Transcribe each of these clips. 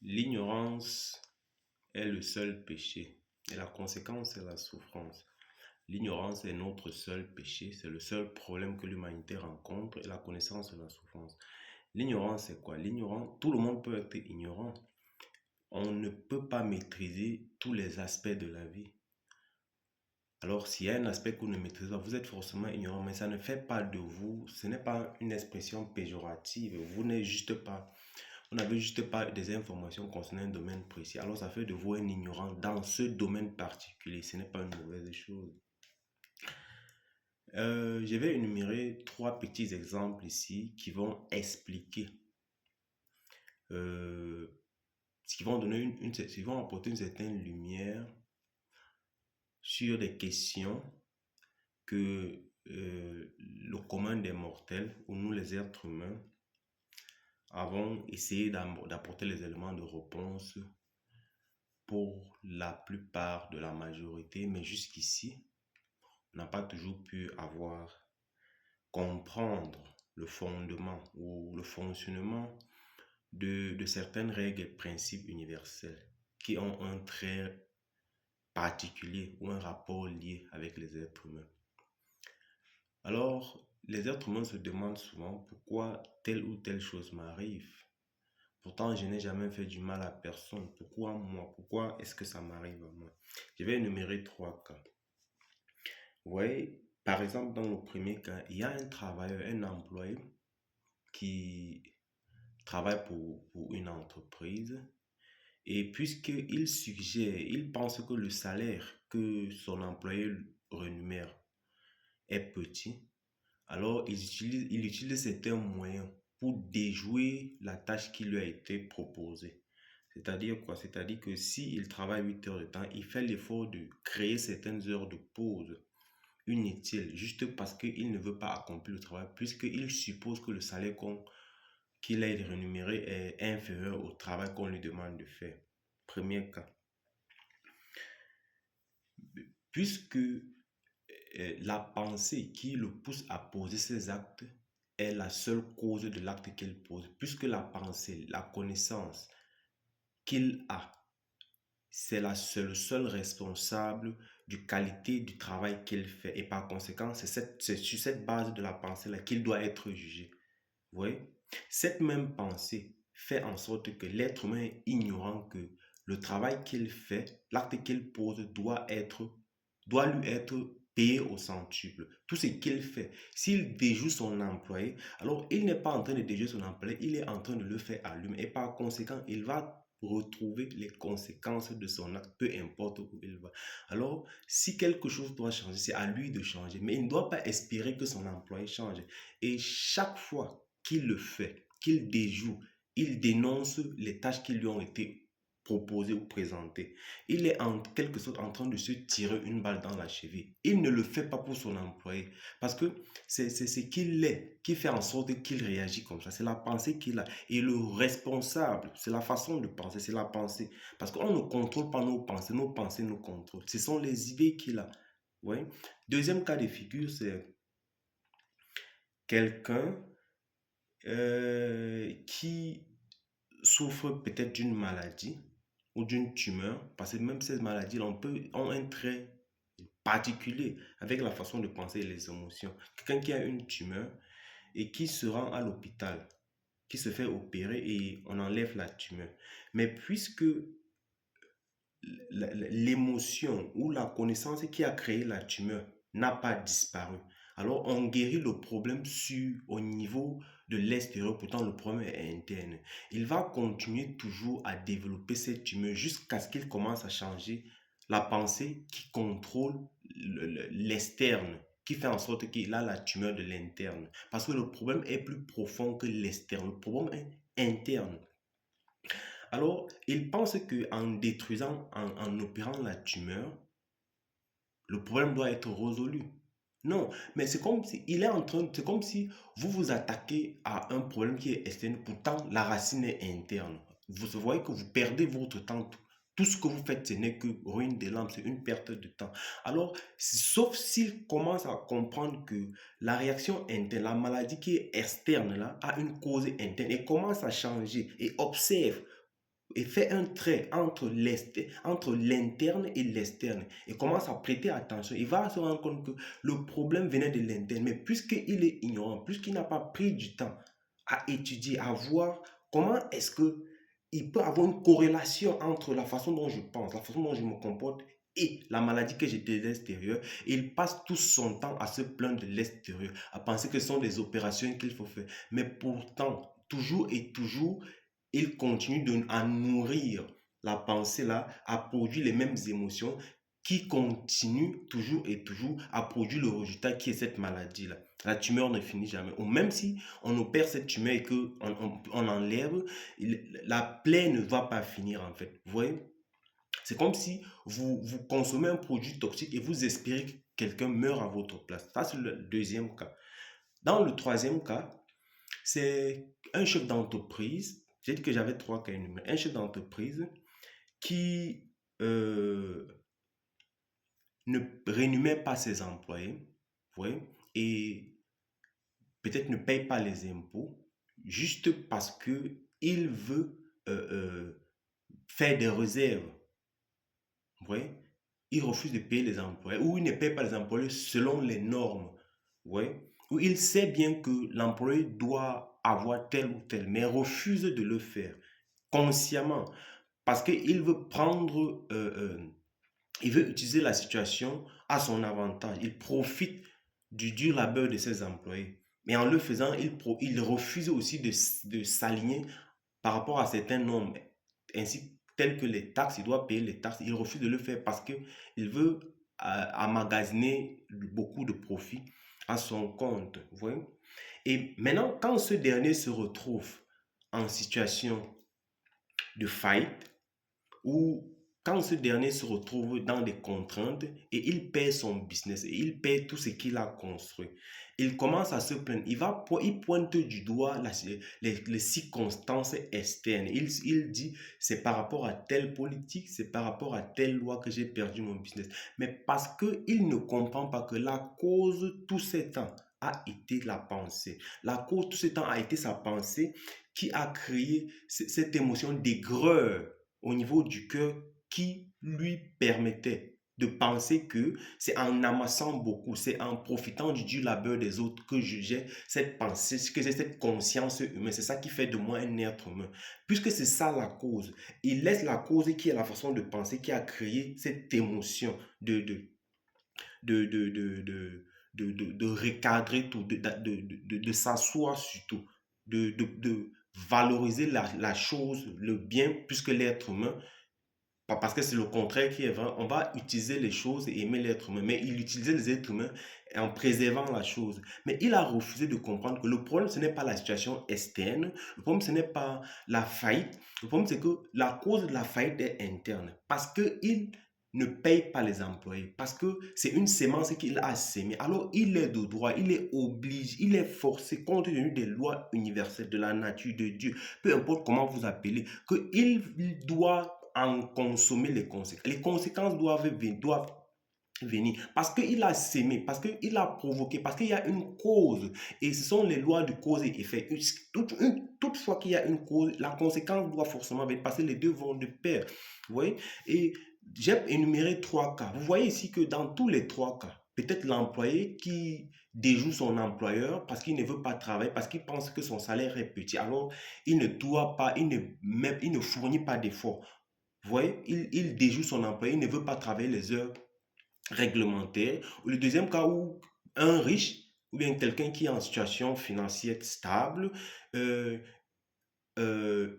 L'ignorance est le seul péché et la conséquence est la souffrance. L'ignorance est notre seul péché, c'est le seul problème que l'humanité rencontre et la connaissance est la souffrance. L'ignorance c'est quoi? L'ignorant, tout le monde peut être ignorant. On ne peut pas maîtriser tous les aspects de la vie. Alors, s'il y a un aspect que vous ne maîtrisez pas, vous êtes forcément ignorant, mais ça ne fait pas de vous, ce n'est pas une expression péjorative. Vous n'avez juste pas des informations concernant un domaine précis. Alors, ça fait de vous un ignorant dans ce domaine particulier. Ce n'est pas une mauvaise chose. Je vais énumérer trois petits exemples ici qui vont expliquer, euh, qui vont donner qui vont apporter une certaine lumière sur des questions que le commun des mortels, ou nous les êtres humains, avons essayé d'apporter les éléments de réponse pour la plupart de la majorité, mais jusqu'ici, on n'a pas toujours pu comprendre le fondement ou le fonctionnement de certaines règles et principes universels qui ont un trait particulier ou un rapport lié avec les êtres humains. Alors, les êtres humains se demandent souvent pourquoi telle ou telle chose m'arrive. Pourtant, je n'ai jamais fait du mal à personne. Pourquoi moi? Pourquoi est-ce que ça m'arrive à moi? Je vais énumérer trois cas. Vous voyez, par exemple, dans le premier cas, il y a un travailleur, un employé qui travaille pour une entreprise et il pense que le salaire que son employé rémunère est petit, alors il utilise certains moyens pour déjouer la tâche qui lui a été proposée. C'est-à-dire quoi? C'est-à-dire que s'il travaille 8 heures de temps, il fait l'effort de créer certaines heures de pause inutiles, juste parce qu'il ne veut pas accomplir le travail, puisqu'il suppose que le salaire qu'il a rémunéré est inférieur au travail qu'on lui demande de faire. Premier cas. Puisque la pensée qui le pousse à poser ces actes est la seule cause de l'acte qu'il pose, puisque la pensée, la connaissance qu'il a, c'est le seul responsable du qualité du travail qu'il fait. Et par conséquent, c'est sur cette base de la pensée-là qu'il doit être jugé. Vous voyez? Cette même pensée fait en sorte que l'être humain est ignorant que le travail qu'il fait, l'acte qu'il pose doit lui être payé au centuple. Tout ce qu'il fait, s'il déjoue son employé, alors il n'est pas en train de déjouer son employé, il est en train de le faire à lui-même. Et par conséquent, il va retrouver les conséquences de son acte, peu importe où il va. Alors, si quelque chose doit changer, c'est à lui de changer, mais il ne doit pas espérer que son employé change. Et chaque fois qu'il le fait, qu'il déjoue, il dénonce les tâches qui lui ont été proposées ou présentées. Il est en quelque sorte en train de se tirer une balle dans la cheville. Il ne le fait pas pour son employé. Parce que c'est ce qu'il est qui fait en sorte qu'il réagit comme ça. C'est la pensée qu'il a. Et le responsable, c'est la façon de penser, c'est la pensée. Parce qu'on ne contrôle pas nos pensées nous contrôlent. Ce sont les idées qu'il a. Ouais. Deuxième cas de figure, c'est quelqu'un qui souffre peut-être d'une maladie ou d'une tumeur, parce que même ces maladies ont un trait particulier avec la façon de penser et les émotions. Quelqu'un qui a une tumeur et qui se rend à l'hôpital, qui se fait opérer et on enlève la tumeur. Mais puisque l'émotion ou la connaissance qui a créé la tumeur n'a pas disparu. Alors, on guérit le problème au niveau de l'extérieur, pourtant le problème est interne. Il va continuer toujours à développer cette tumeur jusqu'à ce qu'il commence à changer la pensée qui contrôle l'externe, qui fait en sorte qu'il a la tumeur de l'interne. Parce que le problème est plus profond que l'externe, le problème est interne. Alors, il pense qu'en détruisant, en opérant la tumeur, le problème doit être résolu. Non, mais c'est comme si vous vous attaquez à un problème qui est externe, pourtant la racine est interne. Vous voyez que vous perdez votre temps. Tout ce que vous faites, ce n'est que ruine de l'âme, c'est une perte de temps. Alors, sauf s'il commence à comprendre que la réaction interne, la maladie qui est externe là, a une cause interne et commence à changer et observe et fait un trait entre l'interne et l'externe et commence à prêter attention, il va se rendre compte que le problème venait de l'interne. Mais puisqu'il est ignorant, puisqu'il n'a pas pris du temps à étudier, à voir comment est-ce que il peut avoir une corrélation entre la façon dont je pense, la façon dont je me comporte et la maladie que j'ai de l'extérieur, il passe tout son temps à se plaindre de l'extérieur, à penser que ce sont des opérations qu'il faut faire. Mais pourtant, toujours et toujours, il continue à nourrir la pensée là, à produire les mêmes émotions qui continuent toujours et toujours à produire le résultat qui est cette maladie là. La tumeur ne finit jamais. Ou même si on opère cette tumeur et qu'on enlève, la plaie ne va pas finir en fait. Vous voyez? C'est comme si vous consommez un produit toxique et vous espérez que quelqu'un meure à votre place. Ça, c'est le deuxième cas. Dans le troisième cas, c'est un chef d'entreprise. J'ai dit que j'avais trois cas énumérés. Un chef d'entreprise qui ne rémunère pas ses employés, vous voyez, et peut-être ne paye pas les impôts juste parce que il veut faire des réserves. Vous voyez, il refuse de payer les employés ou il ne paye pas les employés selon les normes. Vous voyez, ou il sait bien que l'employé doit avoir tel ou tel, mais refuse de le faire consciemment parce qu'il veut prendre, il veut utiliser la situation à son avantage. Il profite du dur labeur de ses employés. Mais en le faisant, il refuse aussi de s'aligner par rapport à certains normes, ainsi tels que les taxes. Il doit payer les taxes. Il refuse de le faire parce qu'il veut emmagasiner beaucoup de profits à son compte. Vous voyez? Et maintenant, quand ce dernier se retrouve en situation de faillite, ou quand ce dernier se retrouve dans des contraintes et il perd son business et il perd tout ce qu'il a construit, il commence à se plaindre. Il pointe du doigt les circonstances externes. Il dit, c'est par rapport à telle politique, c'est par rapport à telle loi que j'ai perdu mon business. Mais parce qu'il ne comprend pas que la cause, tout ce temps, a été la pensée. La cause, tout ce temps, a été sa pensée qui a créé cette émotion d'aigreur au niveau du cœur qui lui permettait de penser que c'est en amassant beaucoup, c'est en profitant du dur labeur des autres que j'ai cette pensée, que j'ai cette conscience humaine. C'est ça qui fait de moi un être humain. Puisque c'est ça la cause, il laisse la cause qui est la façon de penser qui a créé cette émotion de, de, de, de, de recadrer tout, de s'asseoir sur tout, de valoriser la chose, le bien, puisque l'être humain, pas parce que c'est le contraire qui est vrai, on va utiliser les choses et aimer l'être humain, mais il utilisait les êtres humains en préservant la chose. Mais il a refusé de comprendre que le problème, ce n'est pas la situation externe, le problème, ce n'est pas la faillite, le problème, c'est que la cause de la faillite est interne, parce qu'il ne paye pas les employés, parce que c'est une sémence qu'il a sémée. Alors, il est de droit, il est obligé, il est forcé, compte tenu des lois universelles, de la nature de Dieu, peu importe comment vous appelez, qu'il doit en consommer les conséquences. Les conséquences doivent venir parce qu'il a sémé, parce qu'il a provoqué, parce qu'il y a une cause. Et ce sont les lois de cause et effet. Toutefois qu'il y a une cause, la conséquence doit forcément venir parce que les deux vont de pair. Vous voyez? Et j'ai énuméré trois cas. Vous voyez ici que dans tous les trois cas, peut-être l'employé qui déjoue son employeur parce qu'il ne veut pas travailler, parce qu'il pense que son salaire est petit. Alors, il ne doit pas, il ne fournit pas d'efforts. Vous voyez, il déjoue son employé, il ne veut pas travailler les heures réglementaires. Ou le deuxième cas où un riche ou bien quelqu'un qui est en situation financière stable euh,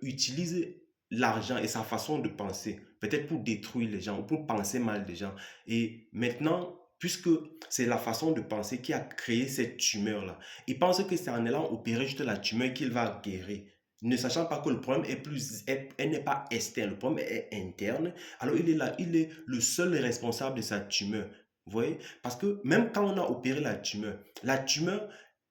utilise l'argent et sa façon de penser, peut-être pour détruire les gens ou pour penser mal des gens. Et maintenant, puisque c'est la façon de penser qui a créé cette tumeur-là, il pense que c'est en allant opérer juste la tumeur qu'il va guérir. Ne sachant pas que le problème elle n'est pas externe, le problème est interne. Alors il est là, il est le seul responsable de sa tumeur. Vous voyez? Parce que même quand on a opéré la tumeur,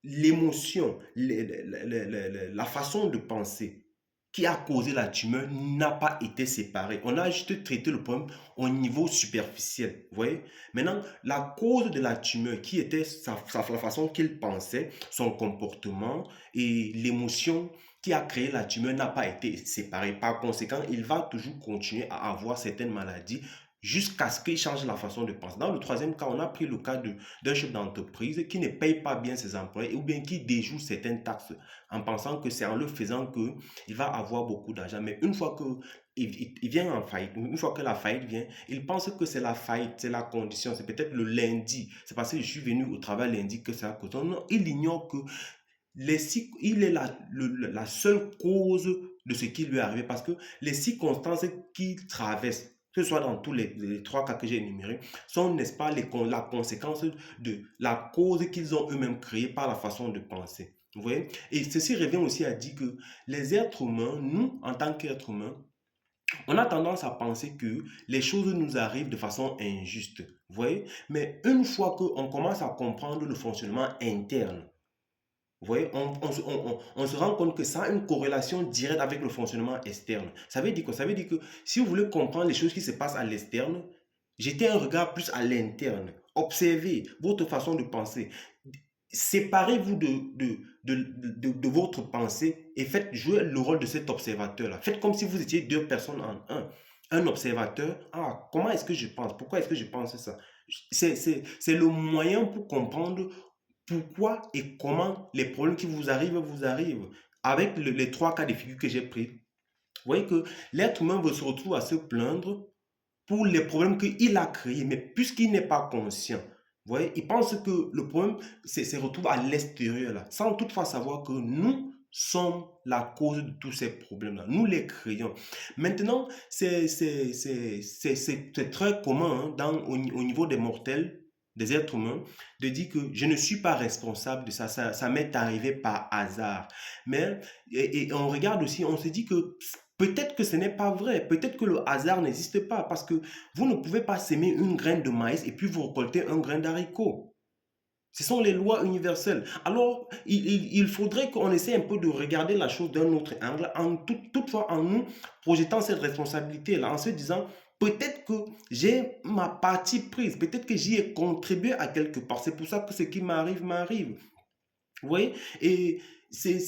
l'émotion, la façon de penser qui a causé la tumeur n'a pas été séparée. On a juste traité le problème au niveau superficiel. Vous voyez? Maintenant, la cause de la tumeur, qui était la façon qu'il pensait, son comportement et l'émotion qui a créé la tumeur n'a pas été séparé. Par conséquent, il va toujours continuer à avoir certaines maladies jusqu'à ce qu'il change la façon de penser. Dans le troisième cas, on a pris le cas d'un chef d'entreprise qui ne paye pas bien ses employés ou bien qui déjoue certaines taxes en pensant que c'est en le faisant qu'il va avoir beaucoup d'argent. Mais une fois que il vient en faillite, une fois que la faillite vient, il pense que c'est la faillite, c'est la condition, c'est peut-être le lundi, c'est parce que je suis venu au travail lundi que c'est à cause. Non, il ignore que il est la seule cause de ce qui lui est arrivé parce que les circonstances qu'il traverse, que ce soit dans tous les trois cas que j'ai énumérés, sont, n'est-ce pas, la conséquence de la cause qu'ils ont eux-mêmes créée par la façon de penser. Vous voyez? Et ceci revient aussi à dire que les êtres humains, nous, en tant qu'êtres humains, on a tendance à penser que les choses nous arrivent de façon injuste. Vous voyez? Mais une fois qu'on commence à comprendre le fonctionnement interne, vous voyez, on se rend compte que ça a une corrélation directe avec le fonctionnement externe. Ça veut dire quoi? Ça veut dire que si vous voulez comprendre les choses qui se passent à l'externe, jetez un regard plus à l'interne. Observez votre façon de penser. Séparez-vous de votre pensée et faites jouer le rôle de cet observateur-là. Faites comme si vous étiez deux personnes en un. Un observateur, ah, comment est-ce que je pense? Pourquoi est-ce que je pense ça? C'est le moyen pour comprendre pourquoi et comment les problèmes qui vous arrivent. Avec les trois cas de figure que j'ai pris, vous voyez que l'être humain se retrouve à se plaindre pour les problèmes qu'il a créés, mais puisqu'il n'est pas conscient, vous voyez, il pense que le problème se retrouve à l'extérieur, là, sans toutefois savoir que nous sommes la cause de tous ces problèmes-là. Nous les créons. Maintenant, c'est très commun hein, au niveau des mortels, des êtres humains, de dire que je ne suis pas responsable de ça, ça m'est arrivé par hasard. Mais, et on regarde aussi, on se dit que peut-être que ce n'est pas vrai, peut-être que le hasard n'existe pas, parce que vous ne pouvez pas s'aimer une graine de maïs et puis vous récolter un grain d'haricot. Ce sont les lois universelles. Alors, il faudrait qu'on essaie un peu de regarder la chose d'un autre angle, toutefois en nous projetant cette responsabilité-là, en se disant, peut-être que j'ai ma partie prise, peut-être que j'y ai contribué à quelque part. C'est pour ça que ce qui m'arrive, m'arrive. Vous voyez? Et, et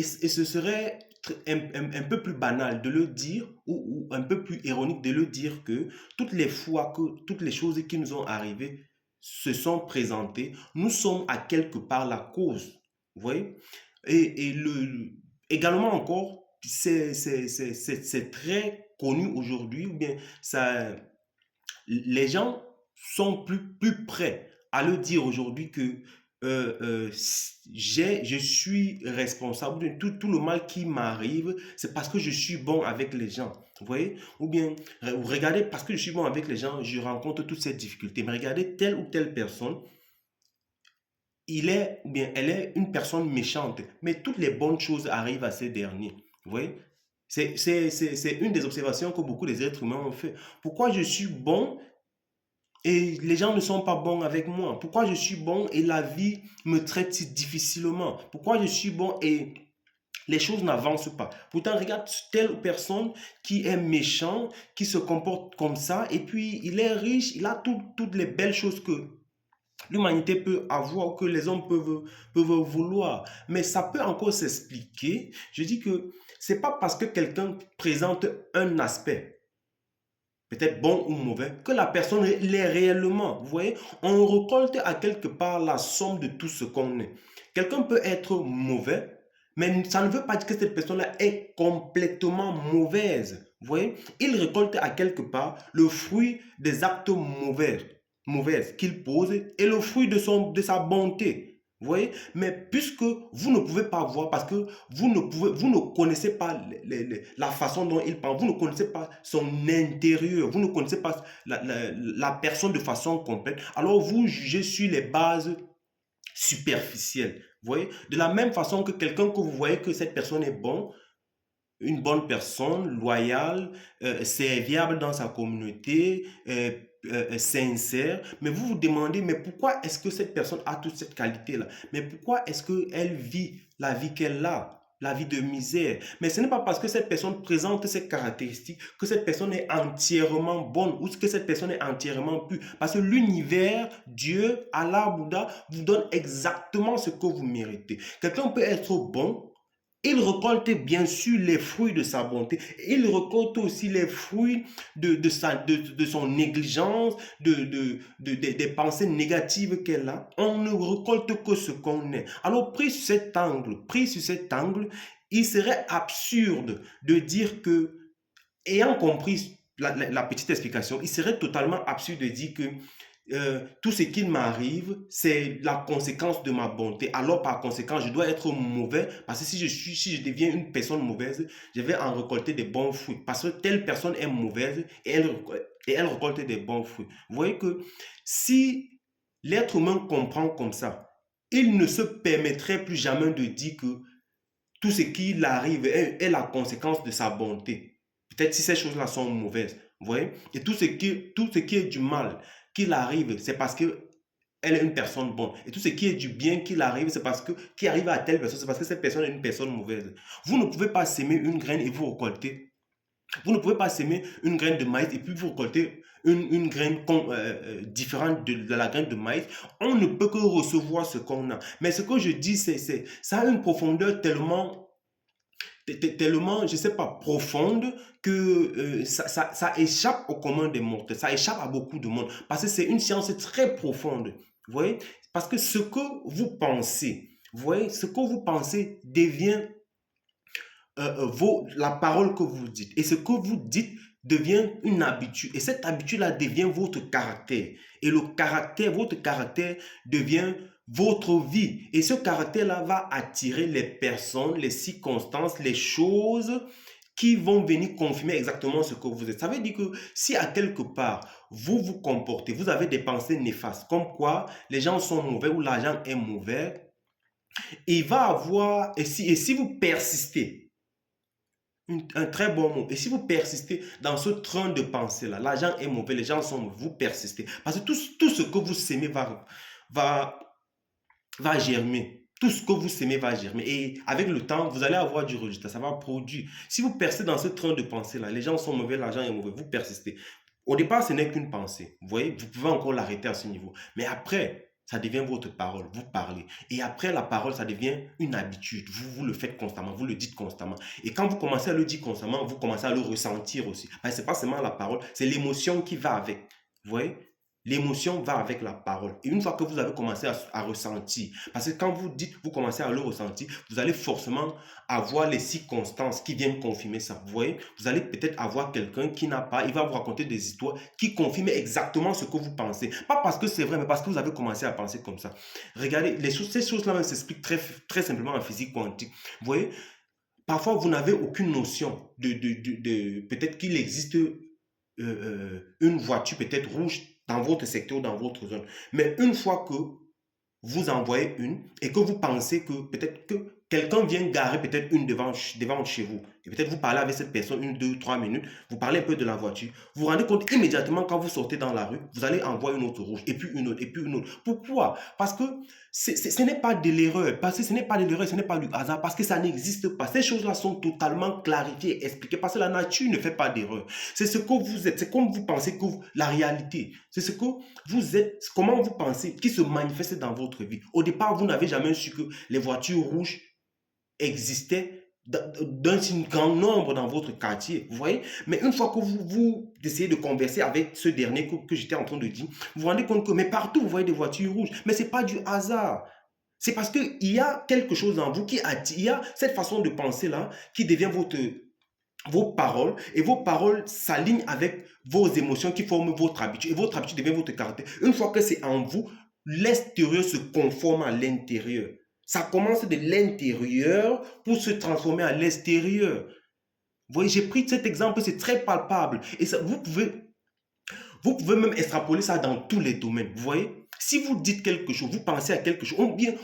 ce serait un peu plus banal de le dire ou un peu plus ironique de le dire que toutes les fois que toutes les choses qui nous ont arrivé se sont présentées, nous sommes à quelque part la cause. Vous voyez? Également encore, c'est très connu aujourd'hui, ou bien ça, les gens sont plus prêts à le dire aujourd'hui que je suis responsable de tout le mal qui m'arrive, c'est parce que je suis bon avec les gens. Vous voyez? Ou bien, regardez, parce que je suis bon avec les gens, je rencontre toutes ces difficultés. Mais regardez telle ou telle personne, il est, ou bien, elle est une personne méchante, mais toutes les bonnes choses arrivent à ces derniers. Vous voyez? C'est une des observations que beaucoup des êtres humains ont fait. Pourquoi je suis bon et les gens ne sont pas bons avec moi? Pourquoi je suis bon et la vie me traite si difficilement? Pourquoi je suis bon et les choses n'avancent pas? Pourtant, regarde telle personne qui est méchant, qui se comporte comme ça, et puis il est riche, il a toutes les belles choses que l'humanité peut avoir, que les hommes peuvent vouloir. Mais ça peut encore s'expliquer. Je dis que c'est pas parce que quelqu'un présente un aspect peut-être bon ou mauvais, que la personne l'est réellement. Vous voyez, on récolte à quelque part la somme de tout ce qu'on est. Quelqu'un peut être mauvais, mais ça ne veut pas dire que cette personne-là est complètement mauvaise. Vous voyez, il récolte à quelque part le fruit des actes mauvais qu'il pose et le fruit de sa bonté. Vous voyez? Mais puisque vous ne pouvez pas voir, parce que vous ne connaissez pas la façon dont il parle, vous ne connaissez pas son intérieur, vous ne connaissez pas la personne de façon complète, alors vous jugez sur les bases superficielles. Vous voyez? De la même façon que quelqu'un que vous voyez que cette personne est bon, une bonne personne, loyale, serviable dans sa communauté, sincère, mais vous vous demandez, mais pourquoi est-ce que cette personne a toute cette qualité-là? Mais pourquoi est-ce qu'elle vit la vie qu'elle a? La vie de misère. Mais ce n'est pas parce que cette personne présente ces caractéristiques que cette personne est entièrement bonne ou que cette personne est entièrement pure. Parce que l'univers, Dieu, Allah, Bouddha vous donne exactement ce que vous méritez. Quelqu'un peut être bon Il récolte bien sûr les fruits de sa bonté. Il récolte aussi les fruits de son négligence, des pensées négatives qu'elle a. On ne récolte que ce qu'on est. Alors, pris sur cet angle, il serait absurde de dire que, ayant compris la petite explication, il serait totalement absurde de dire que tout ce qui m'arrive, c'est la conséquence de ma bonté. Alors, par conséquent, je dois être mauvais parce que si je deviens une personne mauvaise, je vais en récolter des bons fruits. Parce que telle personne est mauvaise et elle récolte des bons fruits. Vous voyez que si l'être humain comprend comme ça, il ne se permettrait plus jamais de dire que tout ce qui l'arrive est la conséquence de sa bonté. Peut-être si ces choses-là sont mauvaises, vous voyez? Et tout ce qui est du mal qui arrive, c'est parce que elle est une personne bonne. Et tout ce qui est du bien qui arrive, c'est parce que qui arrive à telle personne, c'est parce que cette personne est une personne mauvaise. Vous ne pouvez pas s'aimer une graine et vous récolter. Vous ne pouvez pas s'aimer une graine de maïs et puis vous récolter une graine différente de la graine de maïs. On ne peut que recevoir ce qu'on a. Mais ce que je dis, ça a une profondeur tellement, je ne sais pas, profonde que ça échappe au commun des mortels, ça échappe à beaucoup de monde, parce que c'est une science très profonde, vous voyez, parce que ce que vous pensez, vous voyez, ce que vous pensez devient la parole que vous dites, et ce que vous dites devient une habitude, et cette habitude-là devient votre caractère, et votre caractère devient votre vie. Et ce caractère-là va attirer les personnes, les circonstances, les choses qui vont venir confirmer exactement ce que vous êtes. Ça veut dire que si à quelque part vous vous comportez, vous avez des pensées néfastes, comme quoi les gens sont mauvais ou l'argent est mauvais, il va avoir, et si vous persistez, un très bon mot. Et si vous persistez dans ce train de pensée-là, l'argent est mauvais, les gens sont mauvais, vous persistez. Parce que tout ce que vous semez va, va germer. Tout ce que vous semez va germer. Et avec le temps, vous allez avoir du résultat. Ça va produire. Si vous persistez dans ce train de pensée-là, les gens sont mauvais, l'argent est mauvais, vous persistez. Au départ, ce n'est qu'une pensée. Vous voyez, vous pouvez encore l'arrêter à ce niveau. Mais après, ça devient votre parole. Vous parlez. Et après, la parole, ça devient une habitude. Vous le faites constamment. Vous le dites constamment. Et quand vous commencez à le dire constamment, vous commencez à le ressentir aussi. Ce n'est pas seulement la parole, c'est l'émotion qui va avec. Vous voyez? L'émotion va avec la parole. Et une fois que vous avez commencé à ressentir, parce que quand vous dites, vous commencez à le ressentir, vous allez forcément avoir les circonstances qui viennent confirmer ça. Vous voyez, vous allez peut-être avoir quelqu'un qui n'a pas, il va vous raconter des histoires qui confirment exactement ce que vous pensez. Pas parce que c'est vrai, mais parce que vous avez commencé à penser comme ça. Regardez, ces choses-là s'expliquent très simplement en physique quantique. Vous voyez, parfois vous n'avez aucune notion peut-être qu'il existe une voiture peut-être rouge dans votre secteur, dans votre zone. Mais une fois que vous envoyez une et que vous pensez que peut-être que quelqu'un vient garer peut-être une devant chez vous, et peut-être vous parlez avec cette personne 1, 2, 3 minutes, vous parlez un peu de la voiture, vous vous rendez compte immédiatement quand vous sortez dans la rue, vous allez envoyer une autre rouge, et puis une autre, et puis une autre. Pourquoi? Parce que ce n'est pas de l'erreur, parce que ce n'est pas de l'erreur, ce n'est pas du hasard, parce que ça n'existe pas. Ces choses-là sont totalement clarifiées et expliquées, parce que la nature ne fait pas d'erreur. C'est ce que vous êtes, c'est comme vous pensez que la réalité, c'est ce que vous êtes, comment vous pensez, qui se manifeste dans votre vie. Au départ, vous n'avez jamais su que les voitures rouges existaient d'un si grand nombre dans votre quartier, vous voyez. Mais une fois que vous essayez de converser avec ce dernier que j'étais en train de dire, vous vous rendez compte que mais partout, vous voyez des voitures rouges. Mais ce n'est pas du hasard. C'est parce qu'il y a quelque chose en vous qui attire, il y a cette façon de penser-là qui devient vos paroles, et vos paroles s'alignent avec vos émotions qui forment votre habitude, et votre habitude devient votre caractère. Une fois que c'est en vous, l'extérieur se conforme à l'intérieur. Ça commence de l'intérieur pour se transformer à l'extérieur. Vous voyez, j'ai pris cet exemple, c'est très palpable. Et ça, vous pouvez même extrapoler ça dans tous les domaines. Vous voyez, si vous dites quelque chose, vous pensez à quelque chose,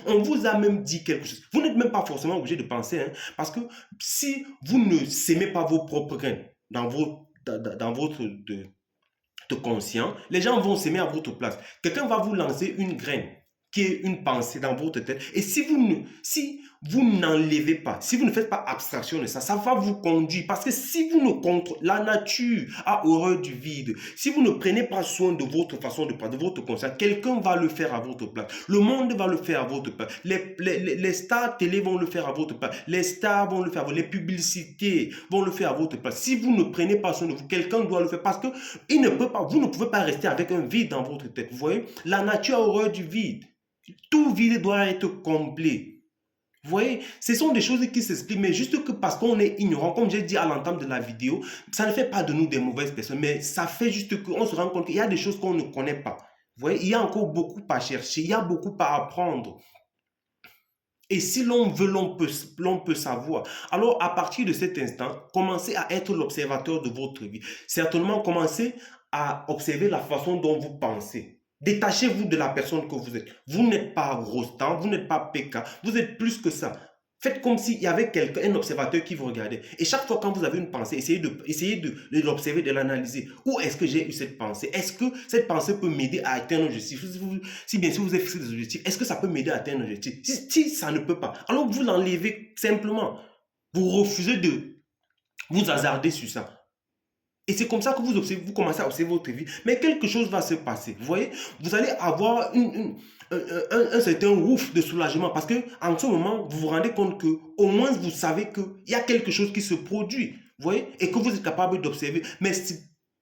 on vous a même dit quelque chose. Vous n'êtes même pas forcément obligé de penser, hein, parce que si vous ne s'aimez pas vos propres graines dans votre de conscient, les gens vont s'aimer à votre place. Quelqu'un va vous lancer une graine qui est une pensée dans votre tête. Et si vous n'enlevez pas, si vous ne faites pas abstraction de ça, ça va vous conduire. Parce que si vous ne contrôlez, la nature a horreur du vide. Si vous ne prenez pas soin de votre façon de parler, de votre conscience, quelqu'un va le faire à votre place. Le monde va le faire à votre place. Les stars télé vont le faire à votre place. Les stars vont le faire. Les publicités vont le faire à votre place. Si vous ne prenez pas soin de vous, quelqu'un doit le faire. Parce que il ne peut pas, vous ne pouvez pas rester avec un vide dans votre tête. Vous voyez, la nature a horreur du vide. Tout vide doit être complet. Vous voyez, ce sont des choses qui s'expliquent, mais juste que parce qu'on est ignorant, comme j'ai dit à l'entame de la vidéo, ça ne fait pas de nous des mauvaises personnes, mais ça fait juste qu'on se rend compte qu'il y a des choses qu'on ne connaît pas. Vous voyez, il y a encore beaucoup à chercher, il y a beaucoup à apprendre. Et si l'on veut, l'on peut savoir. Alors, à partir de cet instant, commencez à être l'observateur de votre vie. Certainement, commencez à observer la façon dont vous pensez. Détachez-vous de la personne que vous êtes. Vous n'êtes pas Rostand, vous n'êtes pas PK, vous êtes plus que ça. Faites comme s'il y avait quelqu'un, un observateur qui vous regardait. Et chaque fois quand vous avez une pensée, essayez de l'observer, de l'analyser. Où est-ce que j'ai eu cette pensée? Est-ce que cette pensée peut m'aider à atteindre un objectif? Si bien sûr vous avez fixé des objectifs, est-ce que ça peut m'aider à atteindre un objectif? Si ça ne peut pas, alors vous l'enlevez simplement. Vous refusez de vous hasarder sur ça. Et c'est comme ça que vous, observez, vous commencez à observer votre vie. Mais quelque chose va se passer. Vous voyez, vous allez avoir un certain ouf de soulagement parce que en ce moment, vous vous rendez compte que au moins vous savez qu'il y a quelque chose qui se produit. Vous voyez, et que vous êtes capable d'observer. Mais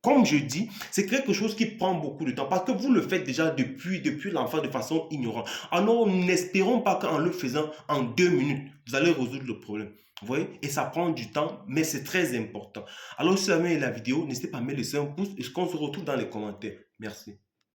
comme je dis, c'est quelque chose qui prend beaucoup de temps parce que vous le faites déjà depuis l'enfant de façon ignorante. Alors, n'espérons pas qu'en le faisant en 2 minutes, vous allez résoudre le problème. Vous voyez? Et ça prend du temps, mais c'est très important. Alors, si vous avez aimé la vidéo, n'hésitez pas à me laisser un pouce et qu'on se retrouve dans les commentaires. Merci.